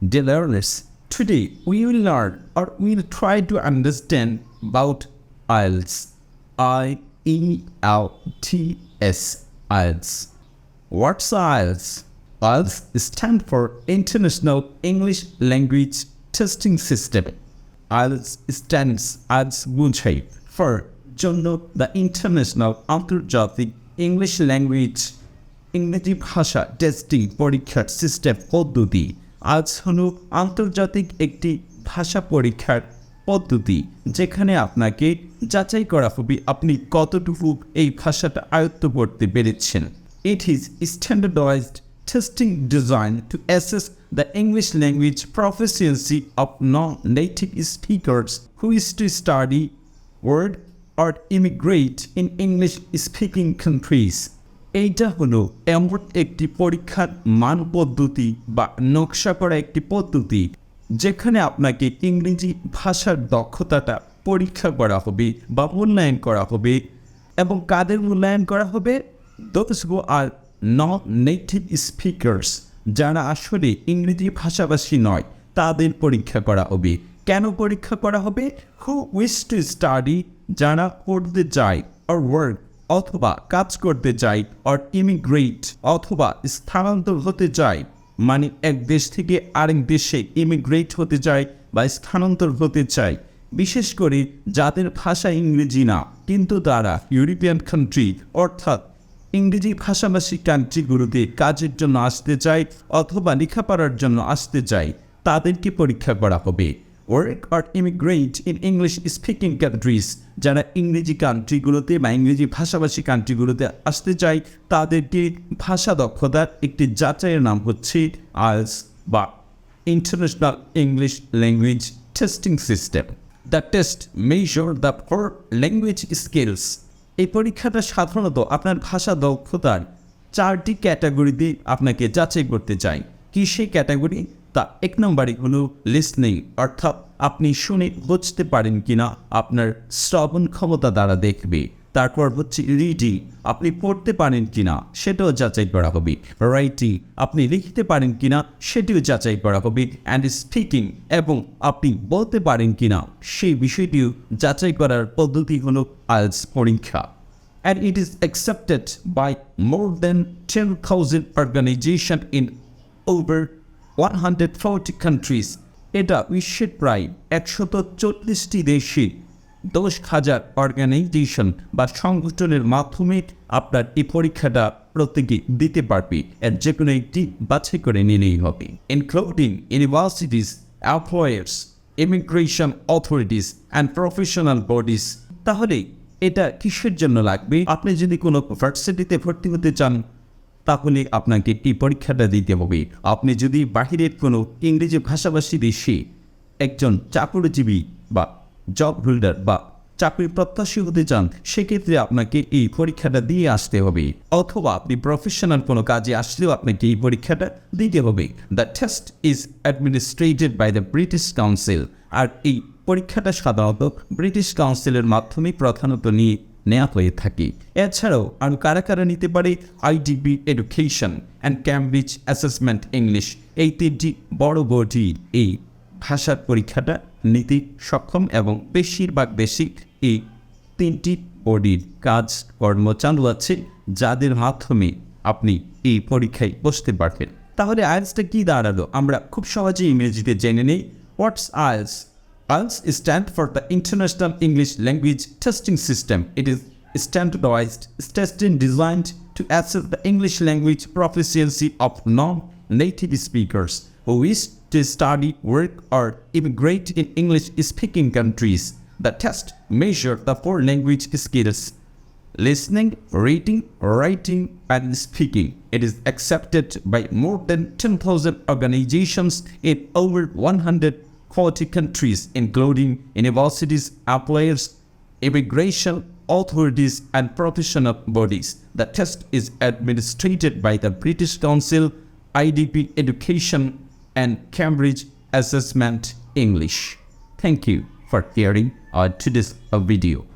Dear learners, today we will learn or we will try to understand about IELTS. IELTS. IELTS. What's IELTS? IELTS stands for International English Language Testing System. IELTS stands বোঝায় for জন্য the International আন্তর্জাতিক English language ইংরেজি ভাষা testing পরীক্ষার system পদ্ধতি। আজ হলো আন্তর্জাতিক একটি ভাষা পরীক্ষার পদ্ধতি যেখানে আপনাকে যাচাই করা হবে আপনি কতটুকু এই ভাষাটা আয়ত্ত করতে পেরেছেন। It is standardized testing designed to assess the English language proficiency of non-native speakers who wish to study, work, or immigrate in English-speaking countries. এইটা হলো এমন একটি পরীক্ষার মান পদ্ধতি বা নকশা করা একটি পদ্ধতি যেখানে আপনাকে ইংরেজি ভাষার দক্ষতাটা পরীক্ষা করা হবে বা মূল্যায়ন করা হবে এবং কাদের মূল্যায়ন করা হবে? Those who are non-native speakers, যারা আসলে ইংরেজি ভাষাভাষী নয় তাদের পরীক্ষা করা হবে। কেন পরীক্ষা করা হবে? Who wish to study, যারা পড়তে চায়, or work অথবা কাজ করতে চায়, or immigrate অথবা স্থানান্তর হতে চায়, মানে এক দেশ থেকে আরেক দেশে ইমিগ্রেট হতে চায় বা স্থানান্তর হতে চায়। বিশেষ করে যাদের ভাষা ইংরেজি না কিন্তু তারা ইউরোপিয়ান কান্ট্রি অর্থাৎ ইংরেজি ভাষাভাষী কান্ট্রিগুলোতে কাজের জন্য আসতে চায় অথবা লেখাপড়ার জন্য আসতে চায় তাদেরকে পরীক্ষা করা হবে। Work or immigrate in English-speaking countries, যারা ইংরেজি কান্ট্রিগুলোতে বা ইংরেজি ভাষাভাষী কান্ট্রিগুলোতে আসতে চায় তাদেরকে ভাষা দক্ষতার একটি যাচাইয়ের নাম হচ্ছে IELTS বা International English Language Testing System. The test measure the core language skills. এই পরীক্ষাটা সাধারণত আপনার ভাষা দক্ষতার 4টি ক্যাটাগরিতে আপনাকে যাচাই করতে চাই। কি সেই ক্যাটাগরি? তা এক নম্বরই হলো লিসনিং, অর্থাৎ আপনি শুনে বুঝতে পারেন কিনা আপনার শ্রবণ ক্ষমতা দ্বারা দেখবে। তারপর হচ্ছে রিডিং, আপনি পড়তে পারেন কিনা সেটাও যাচাই করা হবে। রাইটিং, আপনি লিখতে পারেন কিনা সেটিও যাচাই করা হবে। অ্যান্ড স্পিকিং, এবং আপনি বলতে পারেন কিনা সেই বিষয়টিও যাচাই করার পদ্ধতি হলো IELTS পরীক্ষা। And it is accepted by more than 10,000 organizations in over 140 countries. এটা বিশ্বের প্রায় 140টি দেশে 10,000 অর্গানাইজেশন বা সংগঠনের মাধ্যমে আপনার এই পরীক্ষাটা প্রত্যেকে দিতে পারবে। এর যে কোনো একটি বাছাই করে নিলেই হবে। Including universities, employers, immigration authorities and professional bodies. তাহলে এটা কিসের জন্য লাগবে? আপনি যদি কোনো ভার্সিটিতে ভর্তি হতে চান তাহলে আপনাকে এই পরীক্ষাটা দিতে হবে। আপনি যদি বাহিরের কোনো ইংরেজি ভাষাভাষী দেশে একজন চাকরিজীবী বা জব হোল্ডার বা চাকরি প্রত্যাশী হতে চান সেক্ষেত্রে আপনাকে এই পরীক্ষাটা দিয়ে আসতে হবে। অথবা আপনি প্রফেশনাল কোনো কাজে আসলেও আপনাকে এই পরীক্ষাটা দিতে হবে। The test is administered by the British Council. আর এই পরীক্ষাটা সাধারণত ব্রিটিশ কাউন্সিলের মাধ্যমে প্রধানত নেওয়া হয়ে থাকে। এছাড়াও আর কারা কারা নিতে পারে? IDP Education and Cambridge assessment English, এই 3টি বড় বডি এই ভাষার পরীক্ষাটা নিতে সক্ষম এবং বেশিরভাগ দেশে এই 3টি বডির কাজকর্ম চালু আছে যাদের মাধ্যমে আপনি এই পরীক্ষায় বসতে পারবেন। তাহলে IELTSটা কি দাঁড়ালো? আমরা খুব সহজেই ইংরেজিতে জেনে নেই। হোয়াটস IELTS? IELTS stands for the International English Language Testing System. It is standardized testing designed to assess the English language proficiency of non-native speakers who wish to study, work, or immigrate in English-speaking countries. The test measures the 4 language skills: listening, reading, writing, and speaking. It is accepted by more than 10,000 organizations in over 140 countries, including universities, employers, immigration authorities, and professional bodies. The test is administered by the British Council, IDP Education, and Cambridge Assessment English. Thank you for hearing today's video.